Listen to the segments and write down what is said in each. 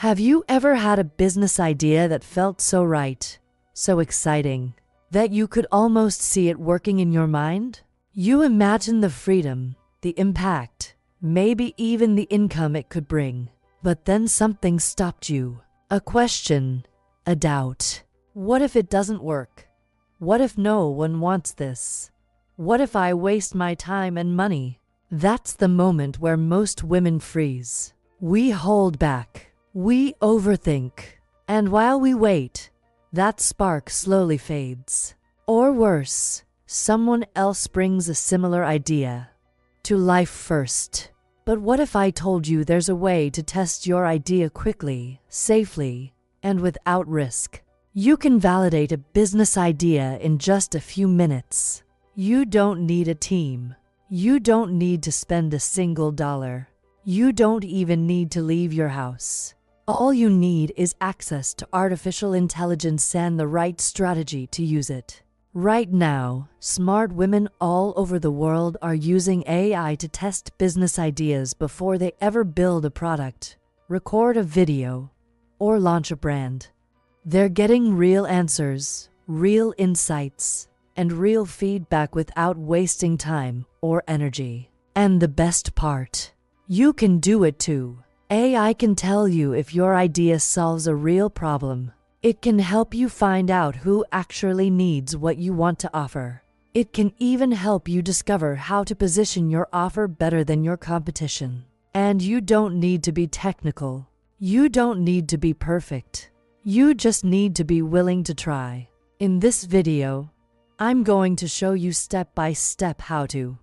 Have you ever had a business idea that felt so right, so exciting, that you could almost see it working in your mind? You imagined the freedom, the impact, maybe even the income it could bring. But then something stopped you. A question, a doubt. What if it doesn't work? What if no one wants this? What if I waste my time and money? That's the moment where most women freeze. We hold back. We overthink. And while we wait, that spark slowly fades. Or worse, someone else brings a similar idea to life first. But what if I told you there's a way to test your idea quickly, safely, and without risk? You can validate a business idea in just a few minutes. You don't need a team. You don't need to spend a single dollar. You don't even need to leave your house. All you need is access to artificial intelligence and the right strategy to use it. Right now, smart women all over the world are using AI to test business ideas before they ever build a product, record a video, or launch a brand. They're getting real answers, real insights, and real feedback without wasting time or energy. And the best part, you can do it too. AI can tell you if your idea solves a real problem. It can help you find out who actually needs what you want to offer. It can even help you discover how to position your offer better than your competition. And you don't need to be technical. You don't need to be perfect. You just need to be willing to try. In this video, I'm going to show you step by step how to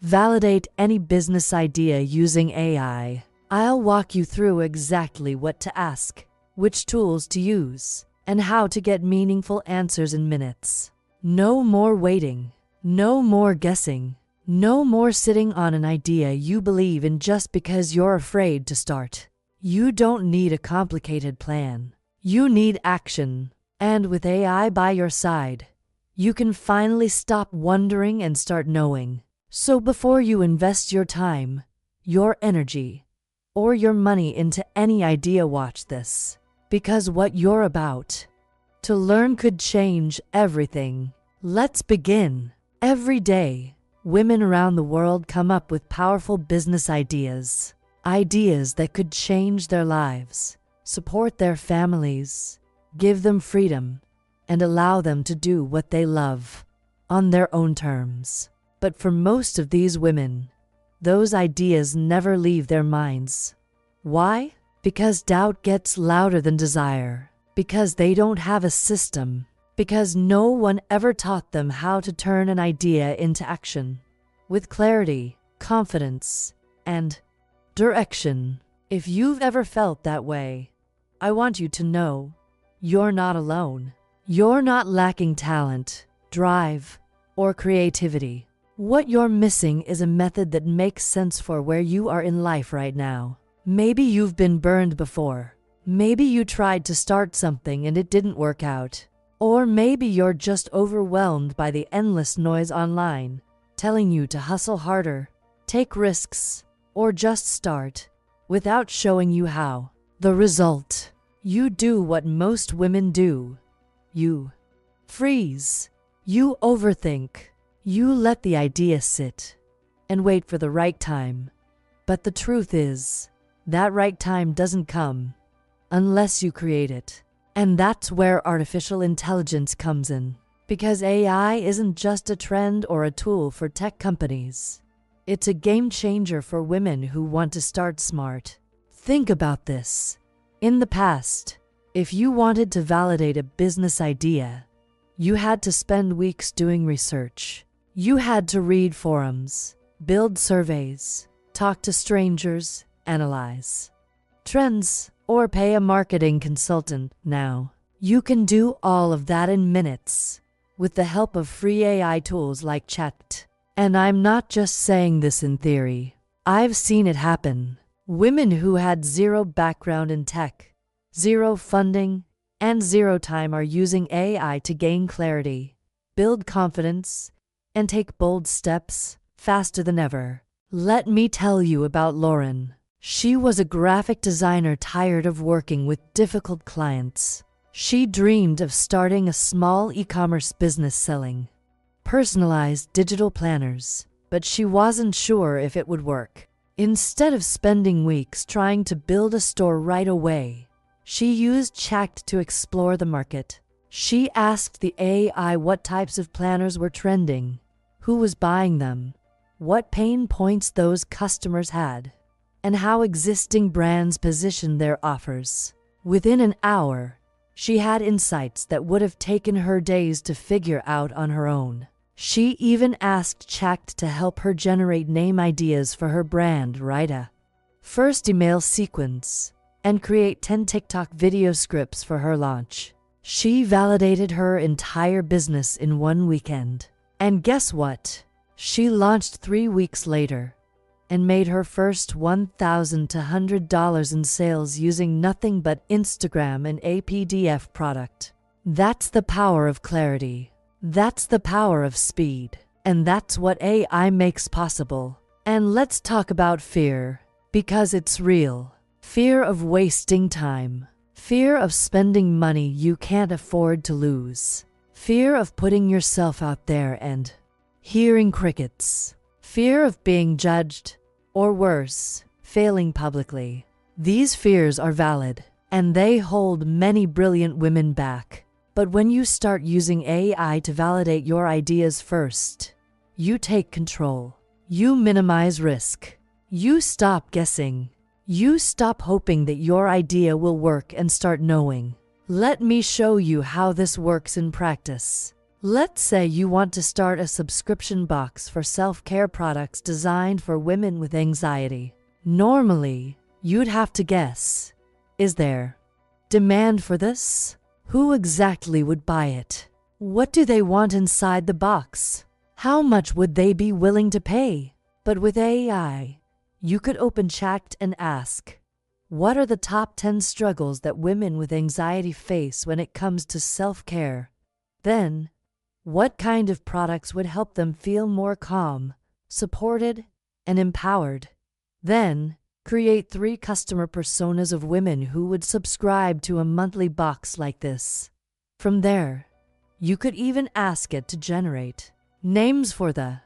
validate any business idea using AI. I'll walk you through exactly what to ask, which tools to use, and how to get meaningful answers in minutes. No more waiting. No more guessing. No more sitting on an idea you believe in just because you're afraid to start. You don't need a complicated plan. You need action. And with AI by your side, you can finally stop wondering and start knowing. So before you invest your time, your energy, or your money into any idea, watch this. Because what you're about to learn could change everything. Let's begin. Every day, women around the world come up with powerful business ideas. Ideas that could change their lives, support their families, give them freedom, and allow them to do what they love on their own terms. But for most of these women, those ideas never leave their minds. Why? Because doubt gets louder than desire. Because they don't have a system. Because no one ever taught them how to turn an idea into action with clarity, confidence, and direction. If you've ever felt that way, I want you to know you're not alone. You're not lacking talent, drive, or creativity. What you're missing is a method that makes sense for where you are in life right now. Maybe you've been burned before. Maybe you tried to start something and it didn't work out. Or maybe you're just overwhelmed by the endless noise online, telling you to hustle harder, take risks, or just start, without showing you how. The result: you do what most women do. You freeze. You overthink. You let the idea sit and wait for the right time. But the truth is, that right time doesn't come unless you create it. And that's where artificial intelligence comes in. Because AI isn't just a trend or a tool for tech companies. It's a game changer for women who want to start smart. Think about this. In the past, if you wanted to validate a business idea, you had to spend weeks doing research. You had to read forums, build surveys, talk to strangers, analyze trends, or pay a marketing consultant. Now, you can do all of that in minutes with the help of free AI tools like Chat. And I'm not just saying this in theory. I've seen it happen. Women who had zero background in tech, zero funding, and zero time are using AI to gain clarity, build confidence, and take bold steps faster than ever. Let me tell you about Lauren. She was a graphic designer tired of working with difficult clients. She dreamed of starting a small e-commerce business selling personalized digital planners, but she wasn't sure if it would work. Instead of spending weeks trying to build a store right away, she used Chact to explore the market. She asked the AI what types of planners were trending, who was buying them, what pain points those customers had, and how existing brands positioned their offers. Within an hour, she had insights that would have taken her days to figure out on her own. She even asked Chact to help her generate name ideas for her brand, write a first email sequence, and create 10 TikTok video scripts for her launch. She validated her entire business in one weekend. And guess what? She launched 3 weeks later and made her first $1,000 to $100 in sales using nothing but Instagram and a PDF product. That's the power of clarity. That's the power of speed. And that's what AI makes possible. And let's talk about fear, because it's real. Fear of wasting time. Fear of spending money you can't afford to lose. Fear of putting yourself out there and hearing crickets. Fear of being judged, or worse, failing publicly. These fears are valid, and they hold many brilliant women back. But when you start using AI to validate your ideas first, you take control. You minimize risk. You stop guessing. You stop hoping that your idea will work and start knowing. Let me show you how this works in practice. Let's say you want to start a subscription box for self-care products designed for women with anxiety. Normally, you'd have to guess. Is there demand for this? Who exactly would buy it? What do they want inside the box? How much would they be willing to pay? But with AI, you could open Chact and ask, what are the top 10 struggles that women with anxiety face when it comes to self-care? Then, what kind of products would help them feel more calm, supported, and empowered? Then, create 3 customer personas of women who would subscribe to a monthly box like this. From there, you could even ask it to generate names for the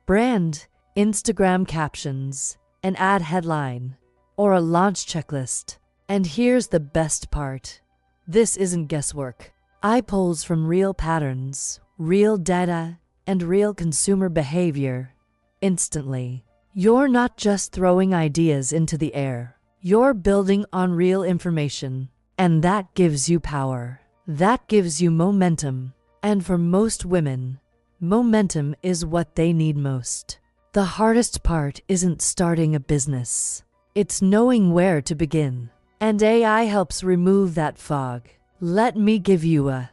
brand, Instagram captions, an ad headline, or a launch checklist. And here's the best part. This isn't guesswork. I pulls from real patterns, real data, and real consumer behavior instantly. You're not just throwing ideas into the air. You're building on real information. And that gives you power. That gives you momentum. And for most women, momentum is what they need most. The hardest part isn't starting a business. It's knowing where to begin. And AI helps remove that fog. Let me give you a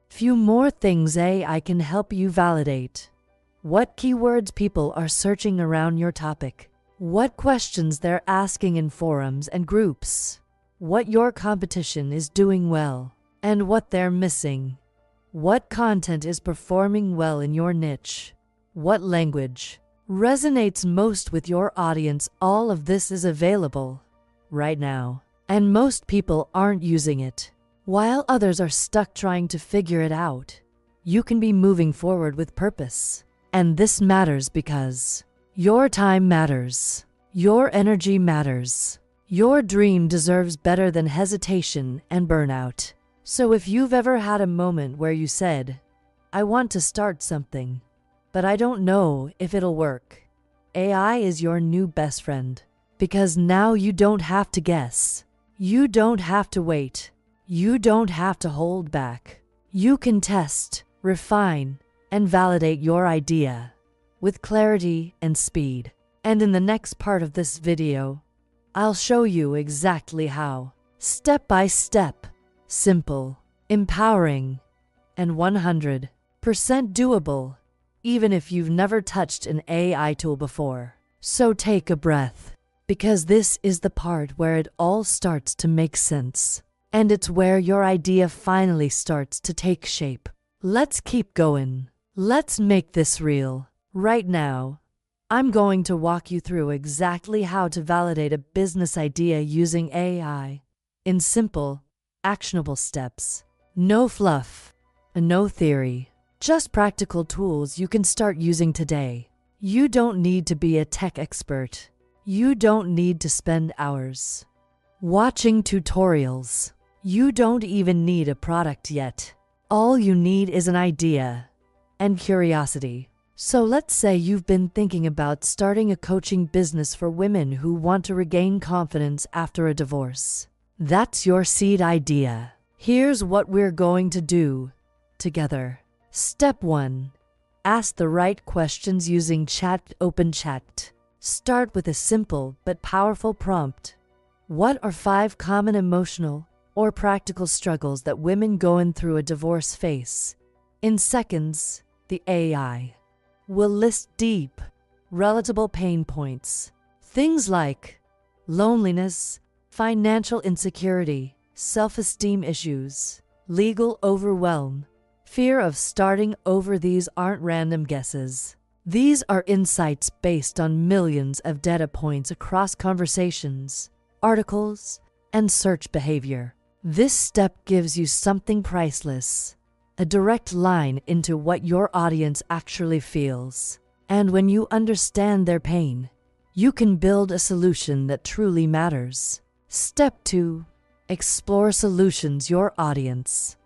few more things AI can help you validate. What keywords people are searching around your topic. What questions they're asking in forums and groups. What your competition is doing well, and what they're missing. What content is performing well in your niche. What language resonates most with your audience. All of this is available right now, and most people aren't using it. While others are stuck trying to figure it out, you can be moving forward with purpose. And this matters because your time matters. Your energy matters. Your dream deserves better than hesitation and burnout. So if you've ever had a moment where you said, I want to start something, but I don't know if it'll work, AI is your new best friend. Because now you don't have to guess. You don't have to wait. You don't have to hold back. You can test, refine, and validate your idea with clarity and speed. And in the next part of this video, I'll show you exactly how. Step by step, simple, empowering, and 100% doable, even if you've never touched an AI tool before. So take a breath, because this is the part where it all starts to make sense. And it's where your idea finally starts to take shape. Let's keep going. Let's make this real. Right now, I'm going to walk you through exactly how to validate a business idea using AI in simple, actionable steps. No fluff, no theory, just practical tools you can start using today. You don't need to be a tech expert. You don't need to spend hours watching tutorials. You don't even need a product yet. All you need is an idea and curiosity. So let's say you've been thinking about starting a coaching business for women who want to regain confidence after a divorce. That's your seed idea. Here's what we're going to do together. Step 1. Ask the right questions using OpenChat. Start with a simple but powerful prompt. What are 5 common emotional or practical struggles that women going through a divorce face? In seconds, the AI will list deep, relatable pain points. Things like loneliness, financial insecurity, self-esteem issues, legal overwhelm, fear of starting over. These aren't random guesses. These are insights based on millions of data points across conversations, articles, and search behavior. This step gives you something priceless, a direct line into what your audience actually feels. And when you understand their pain, you can build a solution that truly matters. Step 2. Explore solutions your audience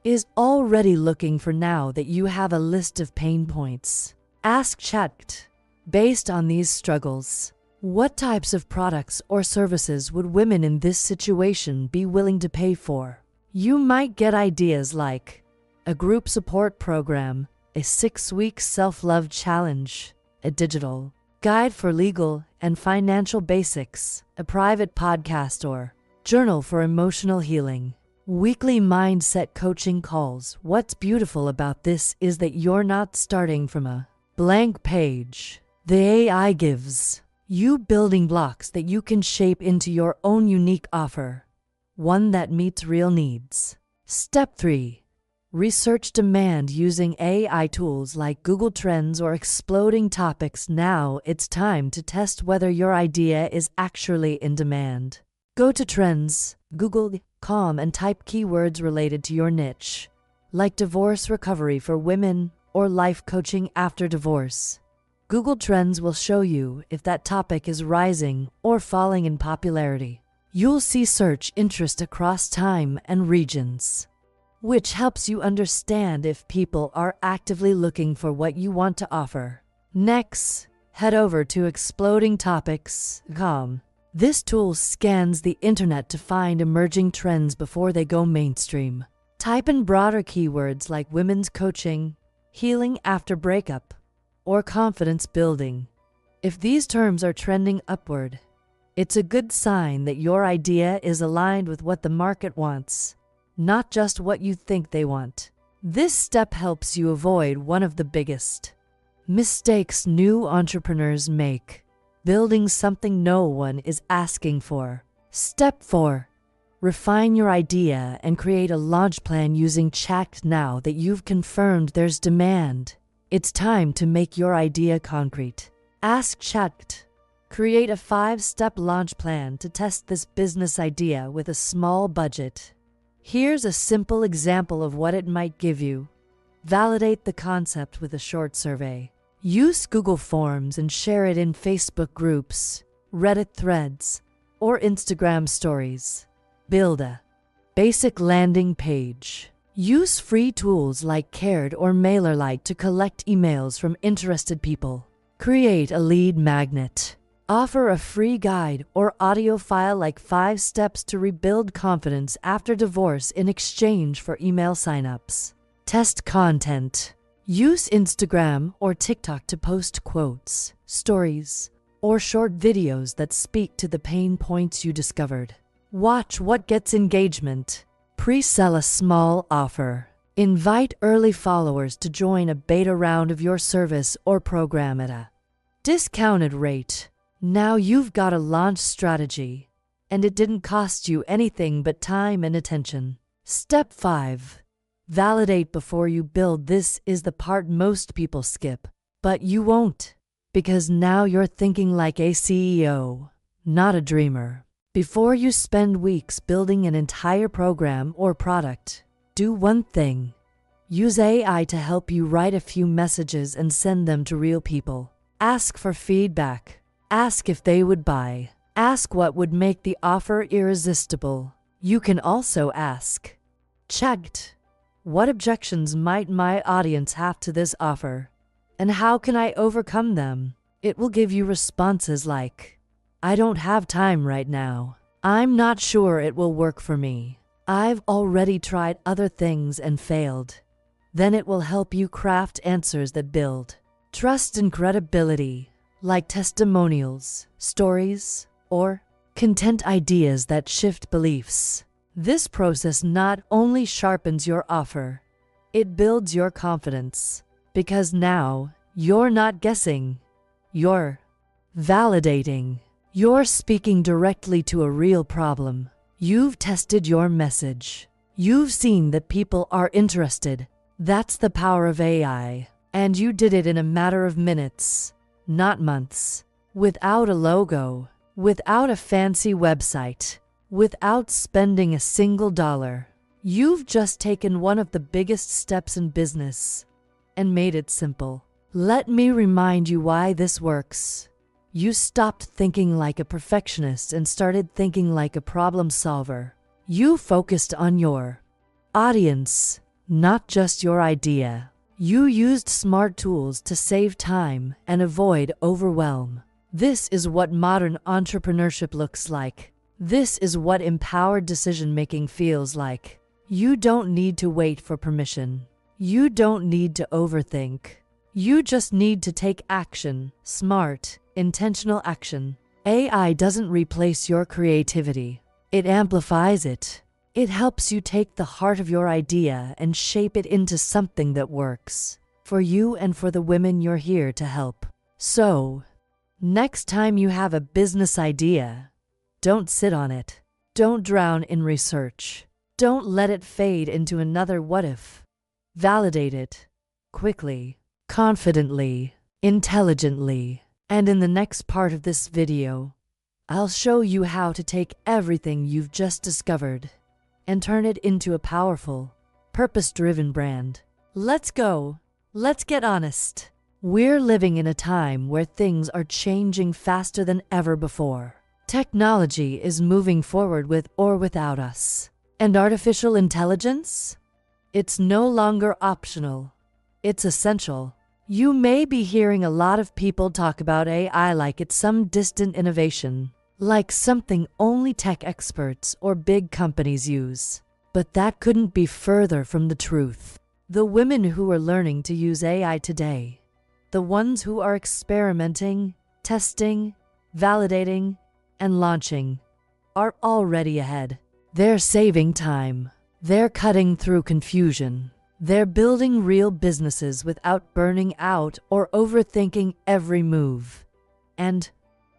is already looking for now that you have a list of pain points. Ask Chat, based on these struggles, what types of products or services would women in this situation be willing to pay for? You might get ideas like a group support program, a 6-week self-love challenge, a digital guide for legal and financial basics, a private podcast or journal for emotional healing, weekly mindset coaching calls. What's beautiful about this is that you're not starting from a blank page. The AI gives you building blocks that you can shape into your own unique offer, one that meets real needs. Step 3. Research demand using AI tools like Google Trends or Exploding Topics. Now it's time to test whether your idea is actually in demand. Go to Trends, Google.com, and type keywords related to your niche, like divorce recovery for women or life coaching after divorce. Google Trends will show you if that topic is rising or falling in popularity. You'll see search interest across time and regions, which helps you understand if people are actively looking for what you want to offer. Next, head over to explodingtopics.com. This tool scans the internet to find emerging trends before they go mainstream. Type in broader keywords like women's coaching, healing after breakup, or confidence building. If these terms are trending upward, it's a good sign that your idea is aligned with what the market wants, not just what you think they want. This step helps you avoid one of the biggest mistakes new entrepreneurs make: building something no one is asking for. Step 4. Refine your idea and create a launch plan using Chat. Now that you've confirmed there's demand, it's time to make your idea concrete. Ask Chat. Create a 5-step launch plan to test this business idea with a small budget. Here's a simple example of what it might give you. Validate the concept with a short survey. Use Google Forms and share it in Facebook groups, Reddit threads, or Instagram stories. Build a basic landing page. Use free tools like Carrot or MailerLite to collect emails from interested people. Create a lead magnet. Offer a free guide or audio file like 5 steps to rebuild confidence after divorce in exchange for email signups. Test content. Use Instagram or TikTok to post quotes, stories, or short videos that speak to the pain points you discovered. Watch what gets engagement. Pre-sell a small offer. Invite early followers to join a beta round of your service or program at a discounted rate. Now you've got a launch strategy, and it didn't cost you anything but time and attention. Step 5. Validate before you build. This is the part most people skip, but you won't. Because now you're thinking like a CEO, not a dreamer. Before you spend weeks building an entire program or product, do one thing. Use AI to help you write a few messages and send them to real people. Ask for feedback. Ask if they would buy. Ask what would make the offer irresistible. You can also ask, checked, what objections might my audience have to this offer? And how can I overcome them? It will give you responses like, I don't have time right now. I'm not sure it will work for me. I've already tried other things and failed. Then it will help you craft answers that build trust and credibility, like testimonials, stories, or content ideas that shift beliefs. This process not only sharpens your offer, it builds your confidence. Because now, you're not guessing, you're validating. You're speaking directly to a real problem. You've tested your message. You've seen that people are interested. That's the power of AI. And you did it in a matter of minutes, not months. Without a logo, without a fancy website, without spending a single dollar. You've just taken one of the biggest steps in business and made it simple. Let me remind you why this works. You stopped thinking like a perfectionist and started thinking like a problem solver. You focused on your audience, not just your idea. You used smart tools to save time and avoid overwhelm. This is what modern entrepreneurship looks like. This is what empowered decision-making feels like. You don't need to wait for permission. You don't need to overthink. You just need to take action, smart, intentional action. AI doesn't replace your creativity. It amplifies it. It helps you take the heart of your idea and shape it into something that works for you and for the women you're here to help. So, next time you have a business idea, don't sit on it. Don't drown in research. Don't let it fade into another what if. Validate it quickly, confidently, intelligently. And in the next part of this video, I'll show you how to take everything you've just discovered and turn it into a powerful, purpose-driven brand. Let's go. Let's get honest. We're living in a time where things are changing faster than ever before. Technology is moving forward with or without us. And artificial intelligence? It's no longer optional. It's essential. You may be hearing a lot of people talk about AI like it's some distant innovation, like something only tech experts or big companies use. But that couldn't be further from the truth. The women who are learning to use AI today, the ones who are experimenting, testing, validating, and launching, are already ahead. They're saving time. They're cutting through confusion. They're building real businesses without burning out or overthinking every move. And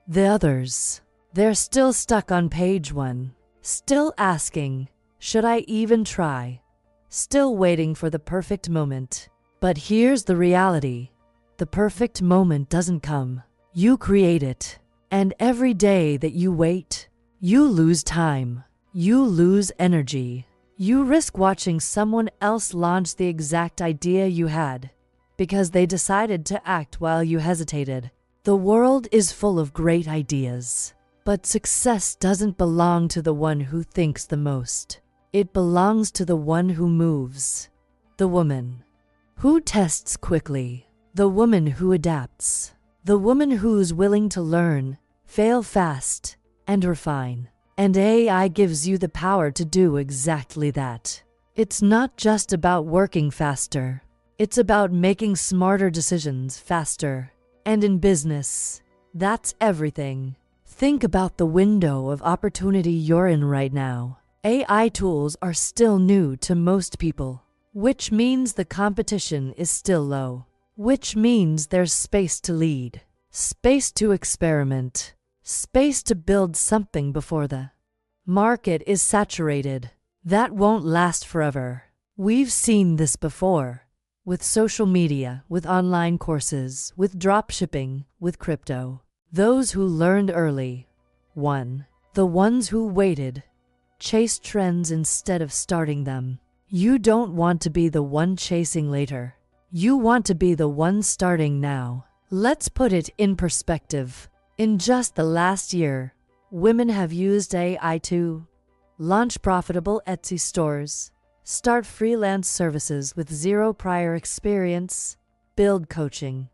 the others, they're still stuck on page 1, still asking, should I even try? Still waiting for the perfect moment. But here's the reality. The perfect moment doesn't come. You create it. And every day that you wait, you lose time. You lose energy. You risk watching someone else launch the exact idea you had because they decided to act while you hesitated. The world is full of great ideas, but success doesn't belong to the one who thinks the most. It belongs to the one who moves. The woman who tests quickly. The woman who adapts. The woman who's willing to learn, fail fast, and refine. And AI gives you the power to do exactly that. It's not just about working faster. It's about making smarter decisions faster. And in business, that's everything. Think about the window of opportunity you're in right now. AI tools are still new to most people, which means the competition is still low, which means there's space to lead, space to experiment, space to build something before the market is saturated. That won't last forever. We've seen this before. with social media, with online courses, with dropshipping, with crypto. Those who learned early won. The ones who waited chased trends instead of starting them. You don't want to be the one chasing later. You want to be the one starting now. Let's put it in perspective. In just the last year, women have used AI to launch profitable Etsy stores, start freelance services with zero prior experience, build coaching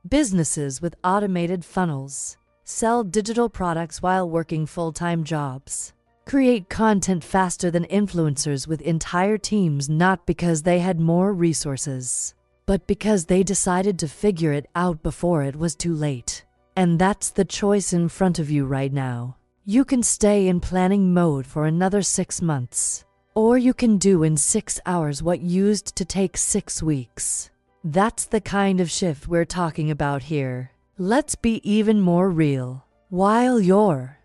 businesses with automated funnels, sell digital products while working full-time jobs, create content faster than influencers with entire teams, not because they had more resources, but because they decided to figure it out before it was too late. And that's the choice in front of you right now. You can stay in planning mode for another 6 months, or you can do in 6 hours what used to take 6 weeks. That's the kind of shift we're talking about here. Let's be even more real. While you're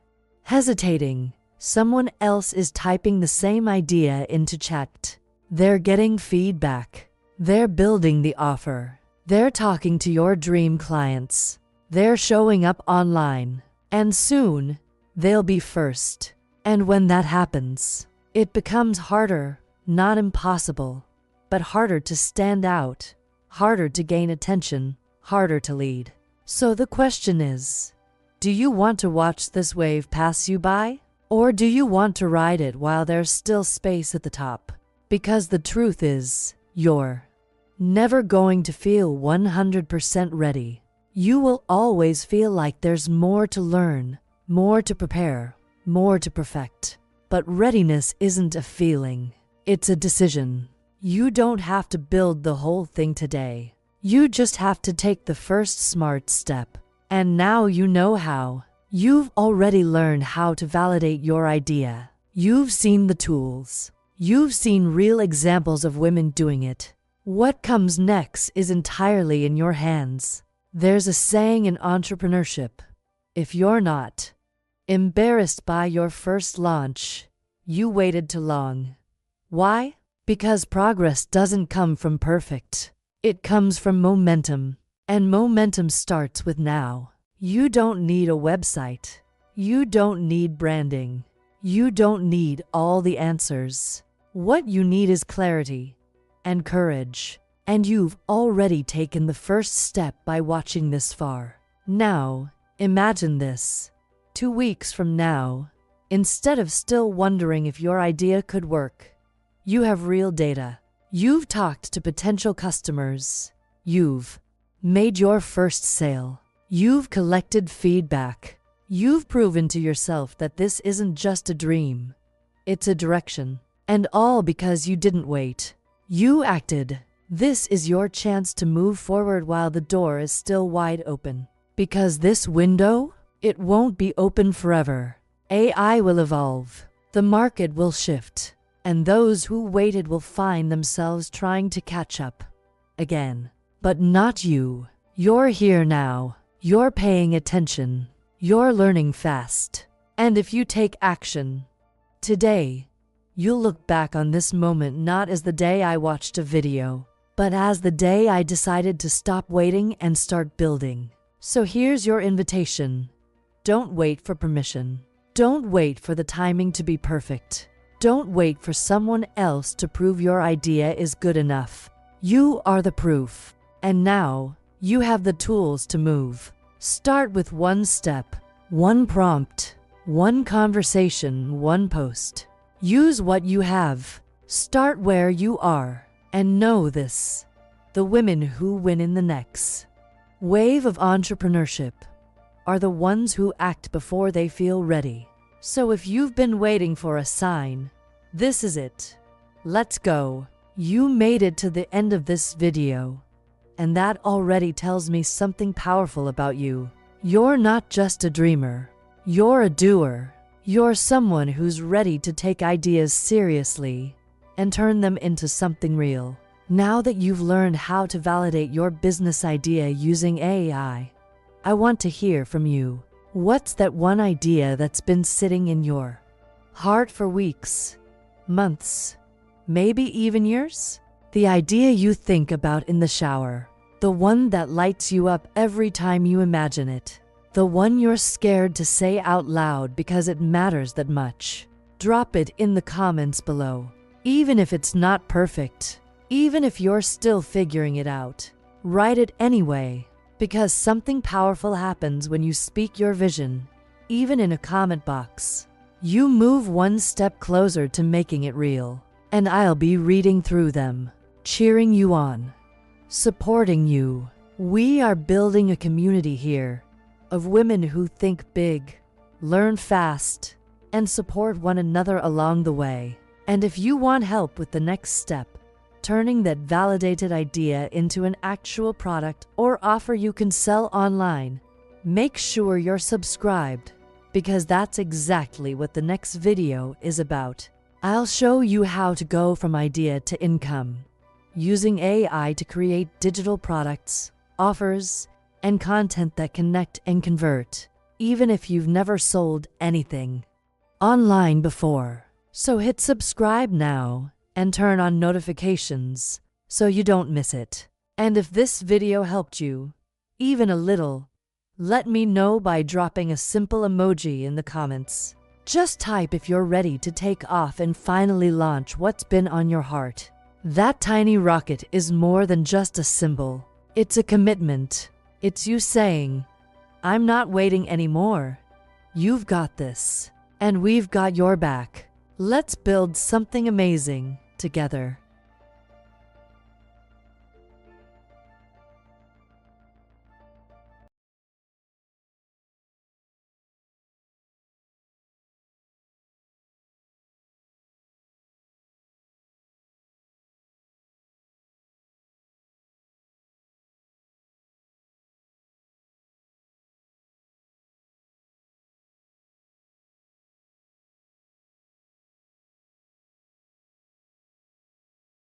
hesitating, someone else is typing the same idea into chat. They're getting feedback. They're building the offer. They're talking to your dream clients. They're showing up online. And soon, they'll be first. And when that happens, it becomes harder, not impossible, but harder to stand out, harder to gain attention, harder to lead. So the question is, do you want to watch this wave pass you by? Or do you want to ride it while there's still space at the top? Because the truth is, you're never going to feel 100% ready. You will always feel like there's more to learn, more to prepare, more to perfect. But readiness isn't a feeling, it's a decision. You don't have to build the whole thing today. You just have to take the first smart step. And now you know how. You've already learned how to validate your idea. You've seen the tools. You've seen real examples of women doing it. What comes next is entirely in your hands. There's a saying in entrepreneurship: if you're not embarrassed by your first launch, you waited too long. Why? Because progress doesn't come from perfect. It comes from momentum. And momentum starts with now. You don't need a website. You don't need branding. You don't need all the answers. What you need is clarity and courage. And you've already taken the first step by watching this far. Now, imagine this. 2 weeks from now, instead of still wondering if your idea could work, you have real data. You've talked to potential customers. You've made your first sale. You've collected feedback. You've proven to yourself that this isn't just a dream. It's a direction. And all because you didn't wait. You acted. This is your chance to move forward while the door is still wide open. Because this window, it won't be open forever. AI will evolve. The market will shift. And those who waited will find themselves trying to catch up again. But not you. You're here now. You're paying attention. You're learning fast. And if you take action today, you'll look back on this moment not as the day I watched a video, but as the day I decided to stop waiting and start building. So here's your invitation. Don't wait for permission. Don't wait for the timing to be perfect. Don't wait for someone else to prove your idea is good enough. You are the proof. And now, you have the tools to move. Start with one step, one prompt, one conversation, one post. Use what you have. Start where you are. And know this: the women who win in the next wave of entrepreneurship are the ones who act before they feel ready. So if you've been waiting for a sign, this is it. Let's go. You made it to the end of this video. And that already tells me something powerful about you. You're not just a dreamer. You're a doer. You're someone who's ready to take ideas seriously and turn them into something real. Now that you've learned how to validate your business idea using AI, I want to hear from you. What's that one idea that's been sitting in your heart for weeks, months, maybe even years? The idea you think about in the shower. The one that lights you up every time you imagine it. The one you're scared to say out loud because it matters that much. Drop it in the comments below. Even if it's not perfect, even if you're still figuring it out, write it anyway, because something powerful happens when you speak your vision, even in a comment box. You move one step closer to making it real, and I'll be reading through them, cheering you on, supporting you. We are building a community here of women who think big, learn fast, and support one another along the way. And if you want help with the next step, turning that validated idea into an actual product or offer you can sell online, make sure you're subscribed, because that's exactly what the next video is about. I'll show you how to go from idea to income, using AI to create digital products, offers, and content that connect and convert, even if you've never sold anything online before. So hit subscribe now and turn on notifications so you don't miss it. And if this video helped you, even a little, let me know by dropping a simple emoji in the comments. Just type if you're ready to take off and finally launch what's been on your heart. That tiny rocket is more than just a symbol. It's a commitment. It's you saying, I'm not waiting anymore. You've got this, and we've got your back. Let's build something amazing together.